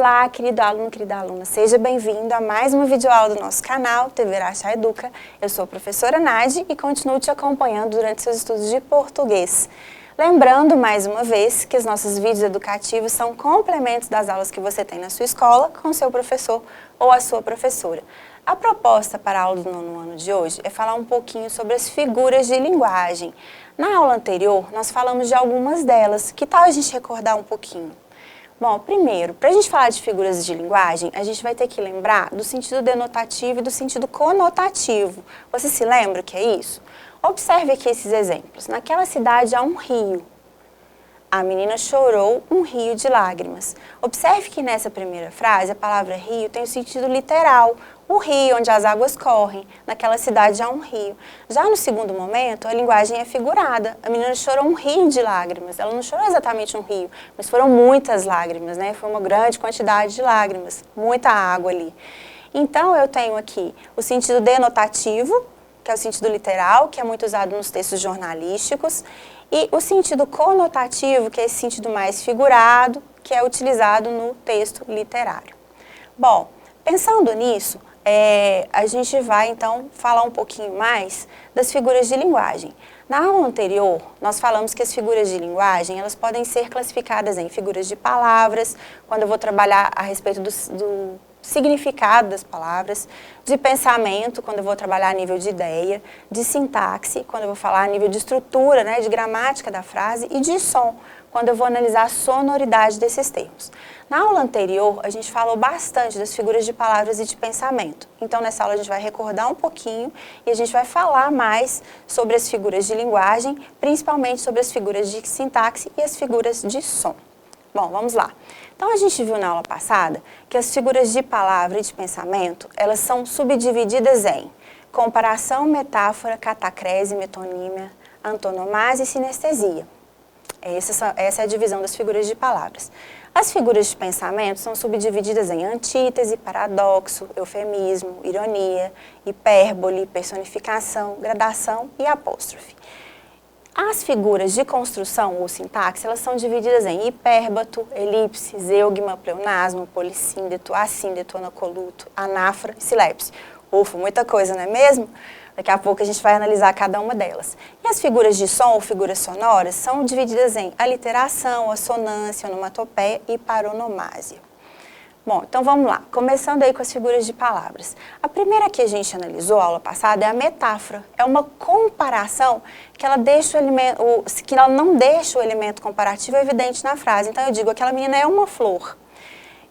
Olá, querido aluno, querida aluna, seja bem-vindo a mais uma videoaula do nosso canal, TV Araxá Educa. Eu sou a professora Nadi e continuo te acompanhando durante seus estudos de português. Lembrando, mais uma vez, que os nossos vídeos educativos são complementos das aulas que você tem na sua escola com o seu professor ou a sua professora. A proposta para a aula do nono ano de hoje é falar um pouquinho sobre as figuras de linguagem. Na aula anterior, nós falamos de algumas delas. Que tal a gente recordar um pouquinho? Bom, primeiro, para a gente falar de figuras de linguagem, a gente vai ter que lembrar do sentido denotativo e do sentido conotativo. Você se lembra o que é isso? Observe aqui esses exemplos. Naquela cidade há um rio. A menina chorou um rio de lágrimas. Observe que nessa primeira frase, a palavra rio tem o sentido literal. O rio, onde as águas correm. Naquela cidade há um rio. Já no segundo momento, a linguagem é figurada. A menina chorou um rio de lágrimas. Ela não chorou exatamente um rio, mas foram muitas lágrimas, né? Foi uma grande quantidade de lágrimas, muita água ali. Então, eu tenho aqui o sentido denotativo, que é o sentido literal, que é muito usado nos textos jornalísticos, e o sentido conotativo, que é esse sentido mais figurado, que é utilizado no texto literário. Bom, pensando nisso, a gente vai então falar um pouquinho mais das figuras de linguagem. Na aula anterior, nós falamos que as figuras de linguagem, elas podem ser classificadas em figuras de palavras, quando eu vou trabalhar a respeito do significado das palavras, de pensamento, quando eu vou trabalhar a nível de ideia, de sintaxe, quando eu vou falar a nível de estrutura, né, de gramática da frase, e de som, quando eu vou analisar a sonoridade desses termos. Na aula anterior, a gente falou bastante das figuras de palavras e de pensamento. Então, nessa aula, a gente vai recordar um pouquinho e a gente vai falar mais sobre as figuras de linguagem, principalmente sobre as figuras de sintaxe e as figuras de som. Bom, vamos lá. Então, a gente viu na aula passada que as figuras de palavra e de pensamento, elas são subdivididas em comparação, metáfora, catacrese, metonímia, antonomasia e sinestesia. Essa é a divisão das figuras de palavras. As figuras de pensamento são subdivididas em antítese, paradoxo, eufemismo, ironia, hipérbole, personificação, gradação e apóstrofe. As figuras de construção ou sintaxe, elas são divididas em hipérbato, elipse, zeugma, pleonasmo, polissíndeto, assíndeto, anacoluto, anáfora e silepse. Ufa, muita coisa, não é mesmo? Daqui a pouco a gente vai analisar cada uma delas. E as figuras de som ou figuras sonoras são divididas em aliteração, assonância, onomatopeia e paronomásia. Bom, então vamos lá. Começando aí com as figuras de palavras. A primeira que a gente analisou, a aula passada, é a metáfora. É uma comparação que ela não deixa o elemento comparativo evidente na frase. Então eu digo, aquela menina é uma flor.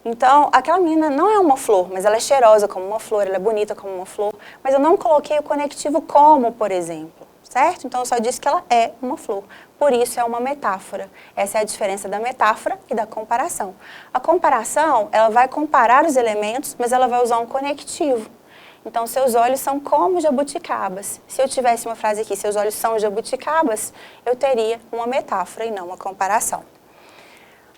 Então, aquela menina não é uma flor, mas ela é cheirosa como uma flor, ela é bonita como uma flor, mas eu não coloquei o conectivo como, por exemplo, certo? Então, eu só disse que ela é uma flor. Por isso, é uma metáfora. Essa é a diferença da metáfora e da comparação. A comparação, ela vai comparar os elementos, mas ela vai usar um conectivo. Então, seus olhos são como jabuticabas. Se eu tivesse uma frase aqui, seus olhos são jabuticabas, eu teria uma metáfora e não uma comparação.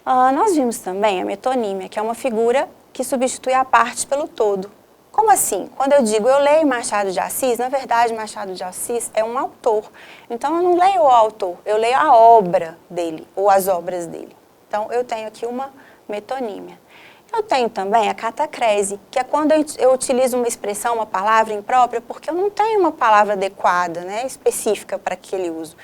Nós vimos também a metonímia, que é uma figura que substitui a parte pelo todo. Como assim? Quando eu digo eu leio Machado de Assis, na verdade Machado de Assis é um autor. Então eu não leio o autor, eu leio a obra dele ou as obras dele. Então eu tenho aqui uma metonímia. Eu tenho também a catacrese, que é quando eu utilizo uma expressão, uma palavra imprópria, porque eu não tenho uma palavra adequada, né, específica para aquele uso.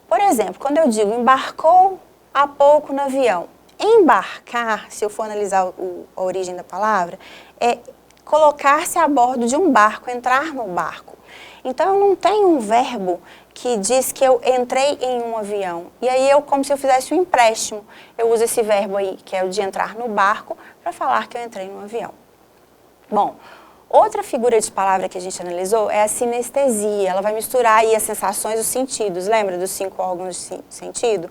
Por exemplo, quando eu digo embarcou há pouco no avião, embarcar, se eu for analisar a origem da palavra, é colocar-se a bordo de um barco, entrar no barco. Então, eu não tenho um verbo que diz que eu entrei em um avião. E aí, como se eu fizesse um empréstimo. Eu uso esse verbo aí, que é o de entrar no barco, para falar que eu entrei no avião. Bom, outra figura de palavra que a gente analisou é a sinestesia. Ela vai misturar aí as sensações, os sentidos. Lembra dos 5 órgãos de sentido?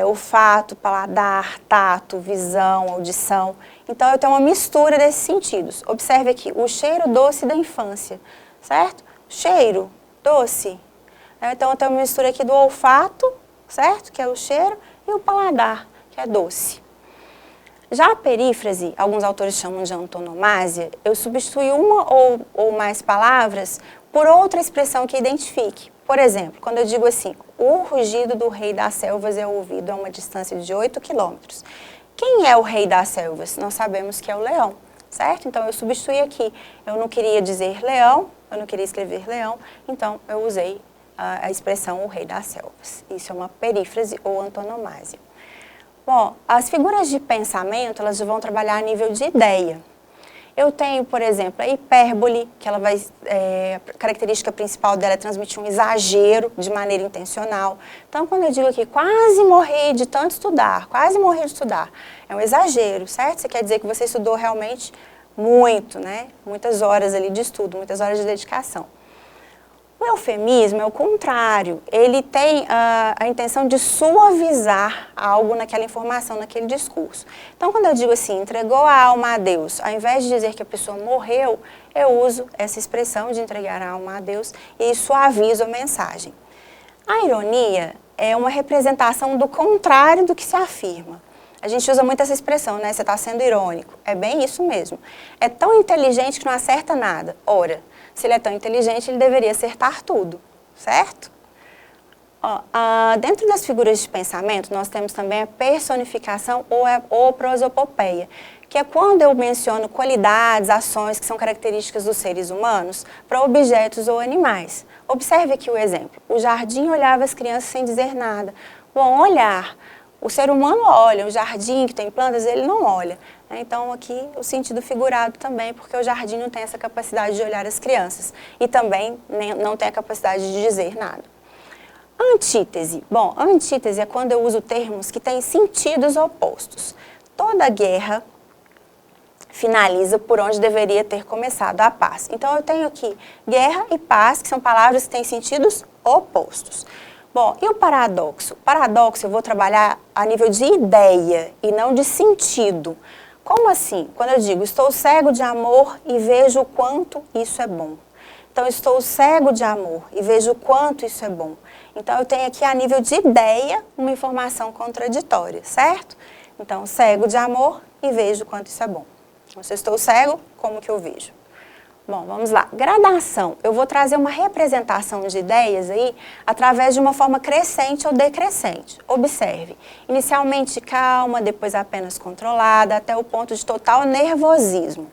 Olfato, paladar, tato, visão, audição. Então, eu tenho uma mistura desses sentidos. Observe aqui, o cheiro doce da infância, certo? Cheiro doce. Então, eu tenho uma mistura aqui do olfato, certo? Que é o cheiro, e o paladar, que é doce. Já a perífrase, alguns autores chamam de antonomásia, eu substitui uma ou mais palavras por outra expressão que identifique. Por exemplo, quando eu digo assim, o rugido do rei das selvas é ouvido a uma distância de 8 quilômetros. Quem é o rei das selvas? Nós sabemos que é o leão, certo? Então, eu substituí aqui. Eu não queria dizer leão, eu não queria escrever leão, então eu usei a expressão o rei das selvas. Isso é uma perífrase ou antonomásia. Bom, as figuras de pensamento, elas vão trabalhar a nível de ideia. Eu tenho, por exemplo, a hipérbole, que ela vai, a característica principal dela é transmitir um exagero de maneira intencional. Então, quando eu digo aqui, quase morri de tanto estudar, quase morri de estudar, é um exagero, certo? Isso quer dizer que você estudou realmente muito, né? Muitas horas ali de estudo, muitas horas de dedicação. O eufemismo é o contrário, ele tem a intenção de suavizar algo naquela informação, naquele discurso. Então, quando eu digo assim, entregou a alma a Deus, ao invés de dizer que a pessoa morreu, eu uso essa expressão de entregar a alma a Deus e suavizo a mensagem. A ironia é uma representação do contrário do que se afirma. A gente usa muito essa expressão, né? Você está sendo irônico. É bem isso mesmo. É tão inteligente que não acerta nada. Ora, se ele é tão inteligente, ele deveria acertar tudo, certo? Dentro das figuras de pensamento, nós temos também a personificação ou prosopopeia, que é quando eu menciono qualidades, ações que são características dos seres humanos para objetos ou animais. Observe aqui o exemplo. O jardim olhava as crianças sem dizer nada. Bom, olhar. O ser humano olha, o jardim que tem plantas, ele não olha. Então, aqui o sentido figurado também, porque o jardim não tem essa capacidade de olhar as crianças e também não tem a capacidade de dizer nada. Antítese. Bom, antítese é quando eu uso termos que têm sentidos opostos. Toda guerra finaliza por onde deveria ter começado a paz. Então, eu tenho aqui guerra e paz, que são palavras que têm sentidos opostos. Bom, e o paradoxo? O paradoxo eu vou trabalhar a nível de ideia e não de sentido. Como assim? Quando eu digo, estou cego de amor e vejo o quanto isso é bom. Então, estou cego de amor e vejo o quanto isso é bom. Então, eu tenho aqui a nível de ideia uma informação contraditória, certo? Então, cego de amor e vejo o quanto isso é bom. Então, se eu estou cego, como que eu vejo? Bom, vamos lá. Gradação. Eu vou trazer uma representação de ideias aí através de uma forma crescente ou decrescente. Observe. Inicialmente calma, depois apenas controlada, até o ponto de total nervosismo.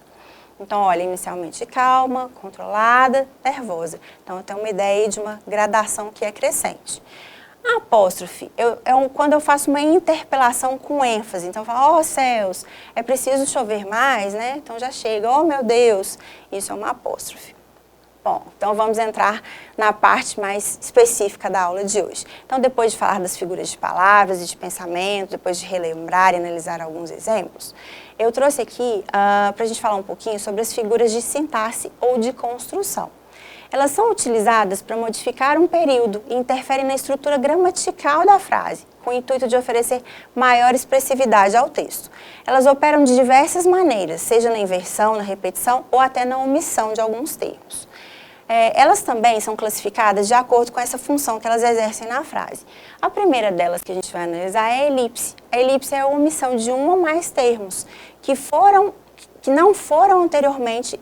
Então, olha, inicialmente calma, controlada, nervosa. Então, eu tenho uma ideia de uma gradação que é crescente. A apóstrofe quando eu faço uma interpelação com ênfase. Então, eu falo, ó céus, é preciso chover mais, né? Então, já chega, oh meu Deus, isso é uma apóstrofe. Bom, então vamos entrar na parte mais específica da aula de hoje. Então, depois de falar das figuras de palavras e de pensamento, depois de relembrar e analisar alguns exemplos, eu trouxe aqui para a gente falar um pouquinho sobre as figuras de sintaxe ou de construção. Elas são utilizadas para modificar um período e interferem na estrutura gramatical da frase, com o intuito de oferecer maior expressividade ao texto. Elas operam de diversas maneiras, seja na inversão, na repetição ou até na omissão de alguns termos. Elas também são classificadas de acordo com essa função que elas exercem na frase. A primeira delas que a gente vai analisar é a elipse. A elipse é a omissão de um ou mais termos que não foram anteriormente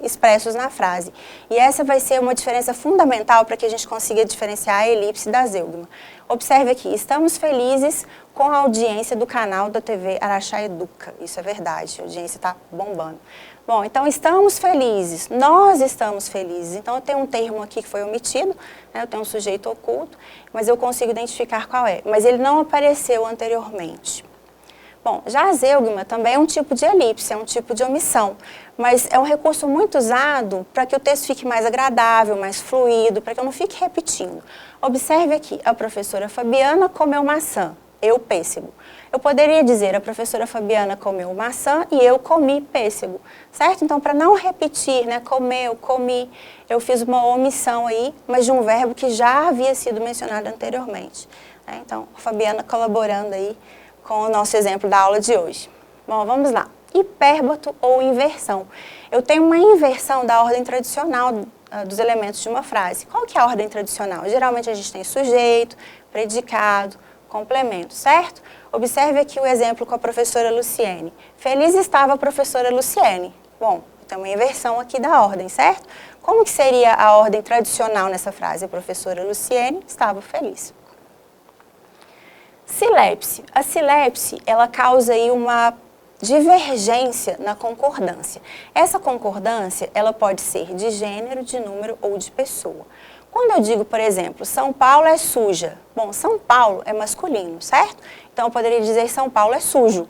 expressos na frase. E essa vai ser uma diferença fundamental para que a gente consiga diferenciar a elipse da zeugma. Observe aqui, estamos felizes com a audiência do canal da TV Araxá Educa. Isso é verdade, a audiência está bombando. Bom, então estamos felizes, nós estamos felizes. Então eu tenho um termo aqui que foi omitido, né, eu tenho um sujeito oculto, mas eu consigo identificar qual é. Mas ele não apareceu anteriormente. Bom, já a zeugma também é um tipo de elipse, é um tipo de omissão, mas é um recurso muito usado para que o texto fique mais agradável, mais fluido, para que eu não fique repetindo. Observe aqui, a professora Fabiana comeu maçã, eu pêssego. Eu poderia dizer, a professora Fabiana comeu maçã e eu comi pêssego, certo? Então, para não repetir, né, comeu, comi, eu fiz uma omissão aí, mas de um verbo que já havia sido mencionado anteriormente. Né? Então, a Fabiana colaborando aí com o nosso exemplo da aula de hoje. Bom, vamos lá. Hipérbato ou inversão. Eu tenho uma inversão da ordem tradicional dos elementos de uma frase. Qual que é a ordem tradicional? Geralmente a gente tem sujeito, predicado, complemento, certo? Observe aqui o exemplo com a professora Luciene. Feliz estava a professora Luciene. Bom, tem uma inversão aqui da ordem, certo? Como que seria a ordem tradicional nessa frase? A professora Luciene estava feliz. Silepse. A silepse, ela causa aí uma divergência na concordância. Essa concordância, ela pode ser de gênero, de número ou de pessoa. Quando eu digo, por exemplo, São Paulo é suja. Bom, São Paulo é masculino, certo? Então, eu poderia dizer São Paulo é sujo.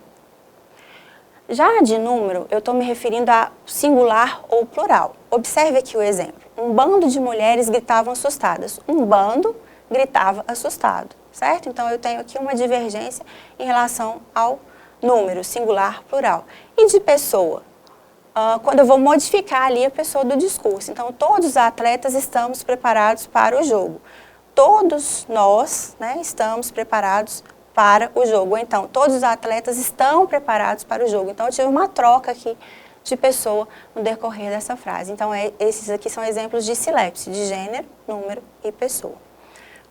Já de número, eu estou me referindo a singular ou plural. Observe aqui o exemplo. Um bando de mulheres gritavam assustadas. Um bando gritava assustado, certo? Então, eu tenho aqui uma divergência em relação ao número, singular, plural. E de pessoa? Quando eu vou modificar ali a pessoa do discurso. Então, todos os atletas estamos preparados para o jogo. Todos nós, né, estamos preparados para o jogo. Então, todos os atletas estão preparados para o jogo. Então, eu tive uma troca aqui de pessoa no decorrer dessa frase. Então, esses aqui são exemplos de silepse, de gênero, número e pessoa.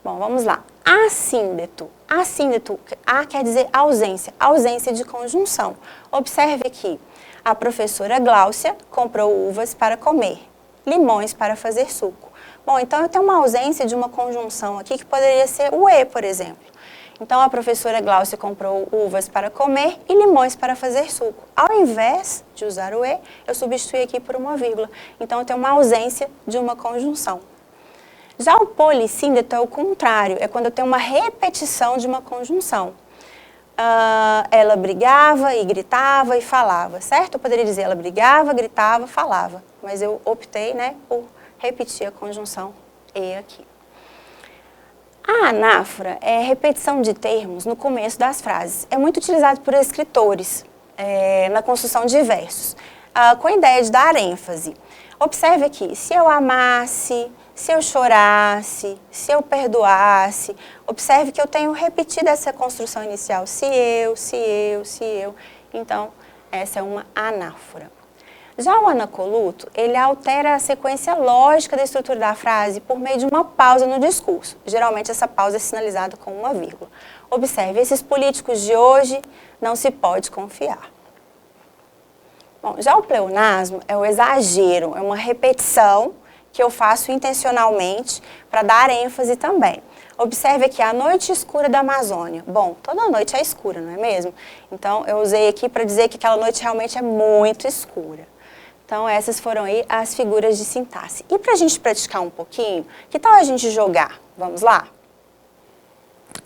Bom, vamos lá. Assíndeto. Assíndeto, A quer dizer ausência, ausência de conjunção. Observe aqui. A professora Gláucia comprou uvas para comer, limões para fazer suco. Bom, então eu tenho uma ausência de uma conjunção aqui que poderia ser o E, por exemplo. Então a professora Gláucia comprou uvas para comer e limões para fazer suco. Ao invés de usar o E, eu substituí aqui por uma vírgula. Então eu tenho uma ausência de uma conjunção. Já o polissíndeto é o contrário, é quando eu tenho uma repetição de uma conjunção. Ela brigava e gritava e falava, certo? Eu poderia dizer ela brigava, gritava, falava, mas eu optei, né, por repetir a conjunção E aqui. A anáfora é repetição de termos no começo das frases. É muito utilizado por escritores na construção de versos, com a ideia de dar ênfase. Observe aqui, se eu amasse, se eu chorasse, se eu perdoasse, observe que eu tenho repetido essa construção inicial, se eu, se eu, se eu. Então, essa é uma anáfora. Já o anacoluto, ele altera a sequência lógica da estrutura da frase por meio de uma pausa no discurso. Geralmente, essa pausa é sinalizada com uma vírgula. Observe, esses políticos de hoje não se pode confiar. Bom, já o pleonasmo é o exagero, é uma repetição que eu faço intencionalmente para dar ênfase também. Observe aqui a noite escura da Amazônia. Bom, toda noite é escura, não é mesmo? Então, eu usei aqui para dizer que aquela noite realmente é muito escura. Então, essas foram aí as figuras de sintaxe. E para a gente praticar um pouquinho, que tal a gente jogar? Vamos lá?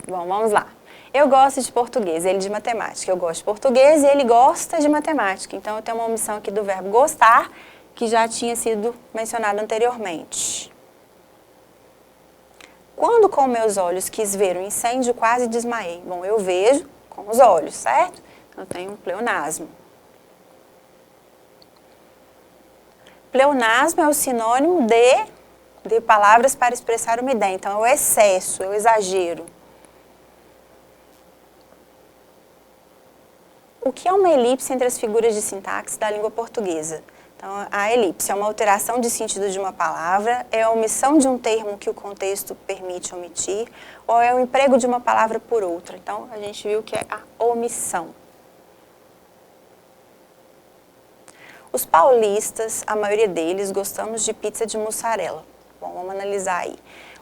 Bom, vamos lá. Eu gosto de português, ele de matemática. Eu gosto de português e ele gosta de matemática. Então, eu tenho uma omissão aqui do verbo gostar, que já tinha sido mencionado anteriormente. Quando com meus olhos quis ver o incêndio, quase desmaiei. Bom, eu vejo com os olhos, certo? Então, eu tenho um pleonasmo. Pleonasmo é o sinônimo de palavras para expressar uma ideia. Então, é o excesso, é o exagero. O que é uma elipse entre as figuras de sintaxe da língua portuguesa? Então, a elipse é uma alteração de sentido de uma palavra, é a omissão de um termo que o contexto permite omitir, ou é o emprego de uma palavra por outra. Então, a gente viu que é a omissão. Os paulistas, a maioria deles, gostamos de pizza de mussarela. Bom, vamos analisar aí.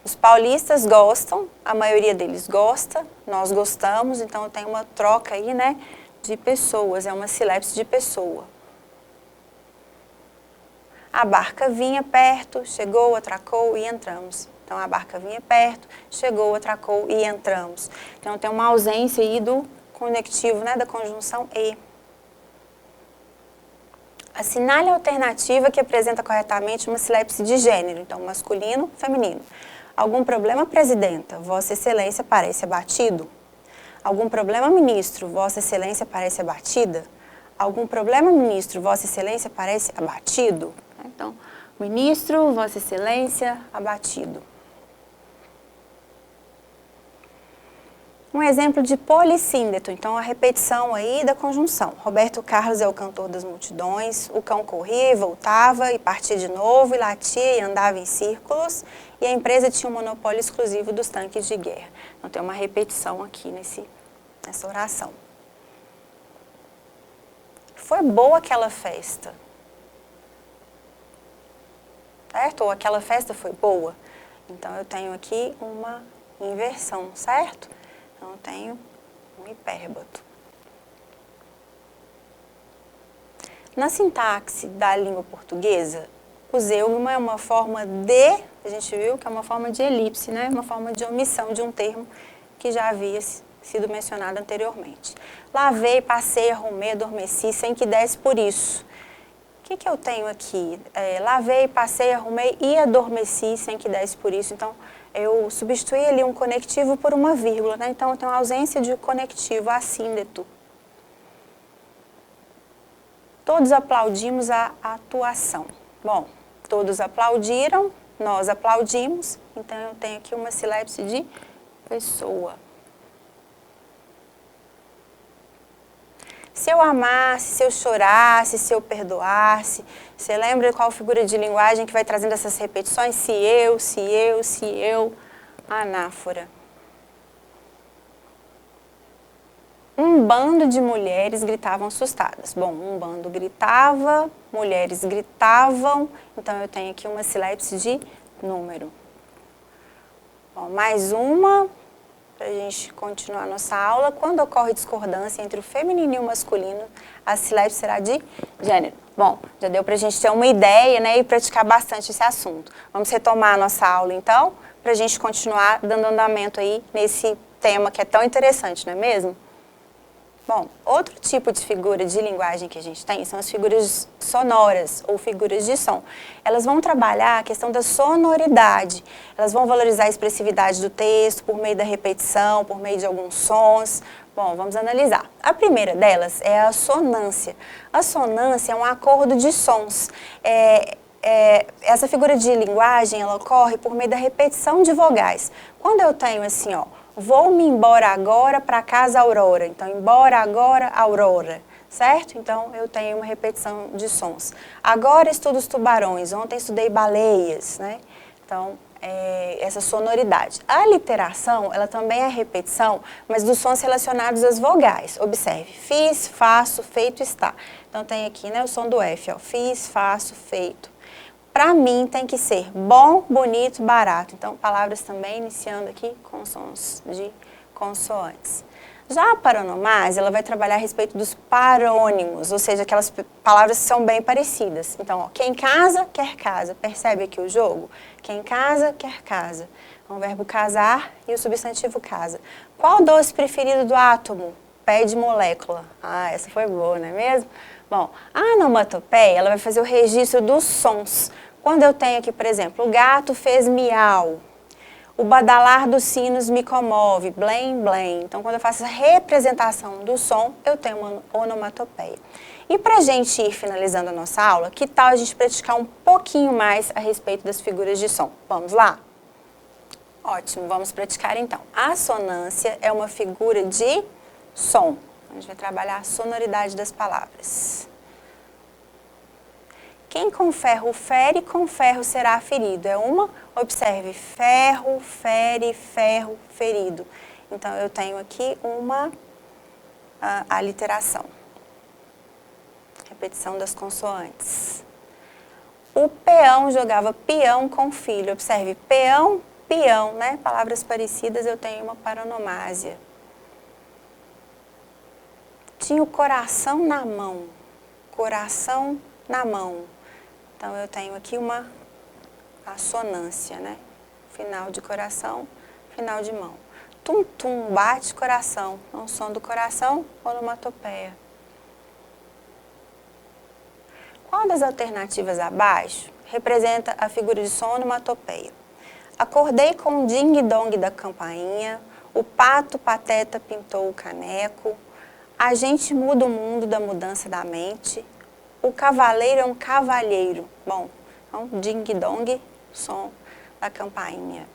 Os paulistas gostam, a maioria deles gosta, nós gostamos, então tem uma troca aí, né, de pessoas, é uma silepse de pessoa. A barca vinha perto, chegou, atracou e entramos. Então, a barca vinha perto, chegou, atracou e entramos. Então, tem uma ausência aí do conectivo, né, da conjunção e. Assinale a alternativa que apresenta corretamente uma silepse de gênero, então masculino, feminino. Algum problema, presidenta? Vossa Excelência parece abatido. Algum problema, ministro? Vossa Excelência parece abatida. Algum problema, ministro? Vossa Excelência parece abatido. Então, ministro, Vossa Excelência, abatido. Um exemplo de polissíndeto, então a repetição aí da conjunção. Roberto Carlos é o cantor das multidões, o cão corria e voltava e partia de novo e latia e andava em círculos e a empresa tinha um monopólio exclusivo dos tanques de guerra. Então tem uma repetição aqui nessa oração. Foi boa aquela festa, certo? Ou aquela festa foi boa. Então eu tenho aqui uma inversão, certo? Então, eu tenho um hipérbato. Na sintaxe da língua portuguesa, o zeugma é uma forma de, a gente viu que é uma forma de elipse, né? Uma forma de omissão de um termo que já havia sido mencionado anteriormente. Lavei, passei, arrumei, adormeci, sem que desse por isso. O que eu tenho aqui? Lavei, passei, arrumei e adormeci, sem que desse por isso. Então, eu substituí ali um conectivo por uma vírgula, né? Então, eu tenho a ausência de conectivo assíndeto. Todos aplaudimos a atuação. Bom, todos aplaudiram, nós aplaudimos, então eu tenho aqui uma sílabse de pessoa. Se eu amasse, se eu chorasse, se eu perdoasse, você lembra qual figura de linguagem que vai trazendo essas repetições? Se eu, se eu, se eu, anáfora. Um bando de mulheres gritavam assustadas. Bom, um bando gritava, mulheres gritavam, então eu tenho aqui uma sílabse de número. Bom, mais uma, para a gente continuar a nossa aula. Quando ocorre discordância entre o feminino e o masculino, a sílabse será de gênero. Bom, já deu para a gente ter uma ideia, né, e praticar bastante esse assunto. Vamos retomar a nossa aula, então, para a gente continuar dando andamento aí nesse tema que é tão interessante, não é mesmo? Bom, outro tipo de figura de linguagem que a gente tem são as figuras sonoras ou figuras de som. Elas vão trabalhar a questão da sonoridade, elas vão valorizar a expressividade do texto por meio da repetição, por meio de alguns sons. Bom, vamos analisar. A primeira delas é a sonância. A sonância é um acordo de sons. Essa figura de linguagem, ela ocorre por meio da repetição de vogais. Quando eu tenho assim, ó, vou-me embora agora para casa Aurora. Então, embora agora, Aurora, certo? Então, eu tenho uma repetição de sons. Agora estudo os tubarões, ontem estudei baleias, né? Então, essa sonoridade. A literação, ela também é repetição, mas dos sons relacionados às vogais. Observe, fiz, faço, feito, está. Então, tem aqui, né, o som do F, ó, fiz, faço, feito. Para mim, tem que ser bom, bonito, barato. Então, palavras também iniciando aqui com sons de consoantes. Já a paronomásia, ela vai trabalhar a respeito dos parônimos, ou seja, aquelas palavras que são bem parecidas. Então, ó, quem casa, quer casa. Percebe aqui o jogo? Quem casa, quer casa. O verbo casar e o substantivo casa. Qual o doce preferido do átomo? Pé de molécula. Ah, essa foi boa, não é mesmo? Bom, a onomatopeia, ela vai fazer o registro dos sons. Quando eu tenho aqui, por exemplo, o gato fez miau, o badalar dos sinos me comove, blém, blém. Então, quando eu faço a representação do som, eu tenho uma onomatopeia. E para a gente ir finalizando a nossa aula, que tal a gente praticar um pouquinho mais a respeito das figuras de som? Vamos lá? Ótimo, vamos praticar então. A sonância é uma figura de som. A gente vai trabalhar a sonoridade das palavras. Quem com ferro fere, com ferro será ferido. É uma, observe, ferro, fere, ferro, ferido. Então, eu tenho aqui uma aliteração. Repetição das consoantes. O peão jogava peão com filho. Observe, peão, peão, né? Palavras parecidas, eu tenho uma paronomásia. Tinha o coração na mão. Coração na mão. Então, eu tenho aqui uma assonância, né? Final de coração, final de mão. Tum, tum, bate coração. O som do coração, onomatopeia. Qual das alternativas abaixo representa a figura de som onomatopeia? Acordei com o ding-dong da campainha, o pato pateta pintou o caneco, a gente muda o mundo da mudança da mente, o cavaleiro é um cavalheiro. Bom, então, ding-dong, som da campainha.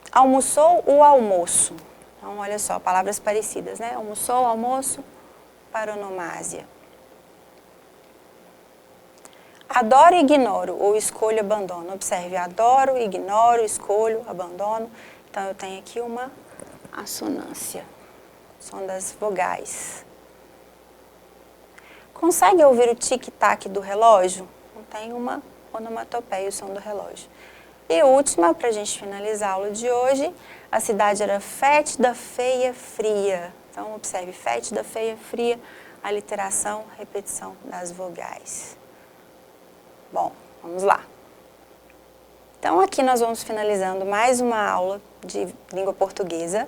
Almoçou o almoço. Então, olha só, palavras parecidas, né? Almoçou, almoço, paronomásia. Adoro e ignoro, ou escolho, abandono. Observe, adoro, ignoro, escolho, abandono. Então, eu tenho aqui uma assonância, som das vogais. Consegue ouvir o tic-tac do relógio? Tem uma onomatopeia, o som do relógio. E última, para a gente finalizar a aula de hoje, a cidade era fétida, feia, fria. Então, observe, fétida, feia, fria, aliteração, repetição das vogais. Bom, vamos lá. Então, aqui nós vamos finalizando mais uma aula de língua portuguesa.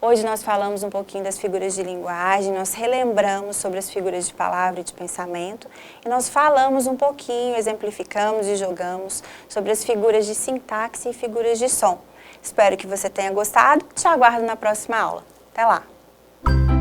Hoje nós falamos um pouquinho das figuras de linguagem, nós relembramos sobre as figuras de palavra e de pensamento e nós falamos um pouquinho, exemplificamos e jogamos sobre as figuras de sintaxe e figuras de som. Espero que você tenha gostado. Te aguardo na próxima aula. Até lá!